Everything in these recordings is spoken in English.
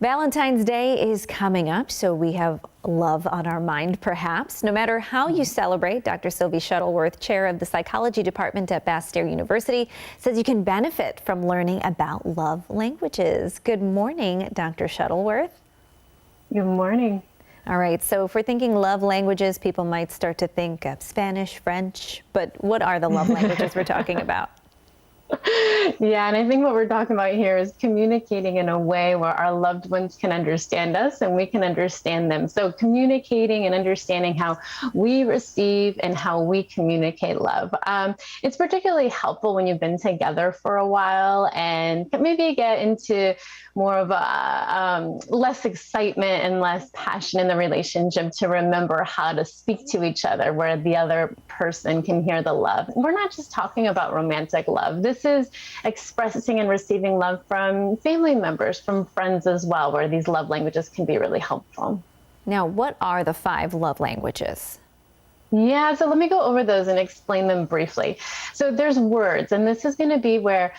Valentine's Day is coming up, so we have love on our mind, perhaps. No matter how you celebrate, Dr. Sylvie Shuttleworth, chair of the psychology department at Bastyr University, says you can benefit from learning about love languages. Good morning, Dr. Shuttleworth. Good morning. All right, so if we're thinking love languages, people might start to think of Spanish, French, but what are the love languages we're talking about? Yeah, and I think what we're talking about here is communicating in a way where our loved ones can understand us and we can understand them. So communicating and understanding how we receive and how we communicate love. It's particularly helpful when you've been together for a while and maybe get into more of a less excitement and less passion in the relationship to remember how to speak to each other where the other person can hear the love. We're not just talking about romantic love. This is expressing and receiving love from family members, from friends as well, where these love languages can be really helpful. Now, what are the 5 love languages? Yeah, so let me go over those and explain them briefly. So there's words, and this is going to be where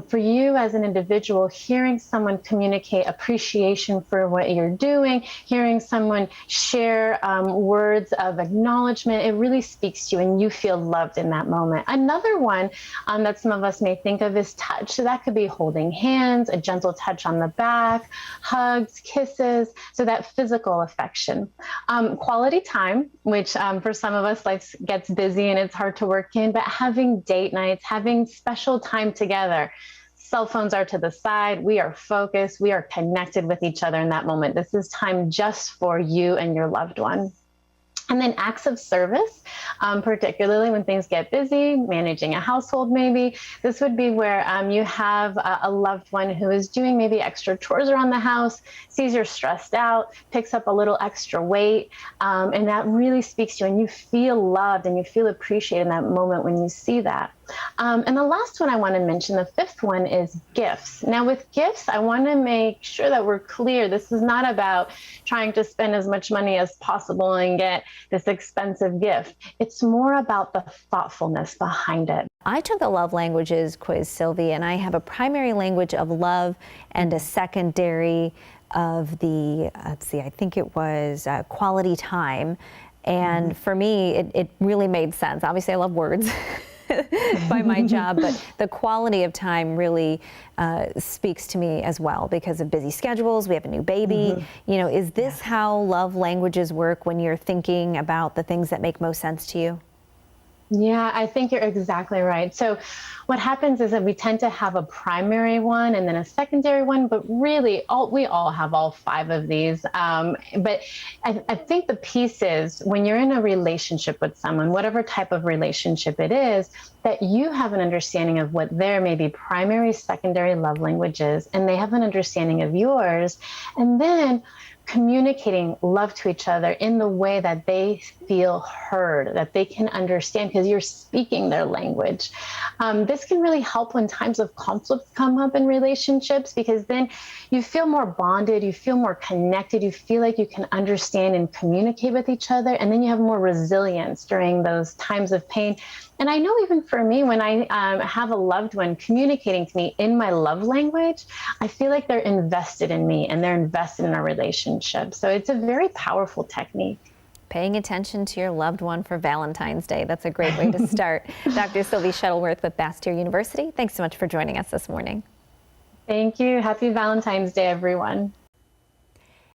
for you as an individual, hearing someone communicate appreciation for what you're doing, hearing someone share words of acknowledgement, it really speaks to you and you feel loved in that moment. Another one that some of us may think of is touch. So that could be holding hands, a gentle touch on the back, hugs, kisses, so that physical affection. Quality time, which for some of us life gets busy and it's hard to work in, but having date nights, having special time together. Cell phones are to the side. We are focused. We are connected with each other in that moment. This is time just for you and your loved one. And then acts of service, particularly when things get busy, managing a household maybe. This would be where you have a loved one who is doing maybe extra chores around the house, sees you're stressed out, picks up a little extra weight, and that really speaks to you and you feel loved and you feel appreciated in that moment when you see that. And the last one I want to mention, the 5th one, is gifts. Now with gifts, I want to make sure that we're clear. This is not about trying to spend as much money as possible and get this expensive gift. It's more about the thoughtfulness behind it. I took the love languages quiz, Sylvie, and I have a primary language of love and a secondary of the, let's see, I think it was quality time. And for me, it really made sense. Obviously, I love words. by my job, but the quality of time really speaks to me as well because of busy schedules. We have a new baby. You know, is this how love languages work when you're thinking about the things that make most sense to you? Yeah, I think you're exactly right. So what happens is that we tend to have a primary one and then a secondary one, but really we all have all 5 of these. But I think the piece is when you're in a relationship with someone, whatever type of relationship it is, that you have an understanding of what their maybe primary, secondary love language is, and they have an understanding of yours. And then communicating love to each other in the way that they feel heard, that they can understand because you're speaking their language. This can really help when times of conflict come up in relationships because then you feel more bonded, you feel more connected, you feel like you can understand and communicate with each other, and then you have more resilience during those times of pain. And I know even for me, when I have a loved one communicating to me in my love language, I feel like they're invested in me and they're invested in our relationship. So it's a very powerful technique. Paying attention to your loved one for Valentine's Day. That's a great way to start. Dr. Sylvie Shuttleworth with Bastyr University, thanks so much for joining us this morning. Thank you. Happy Valentine's Day, everyone.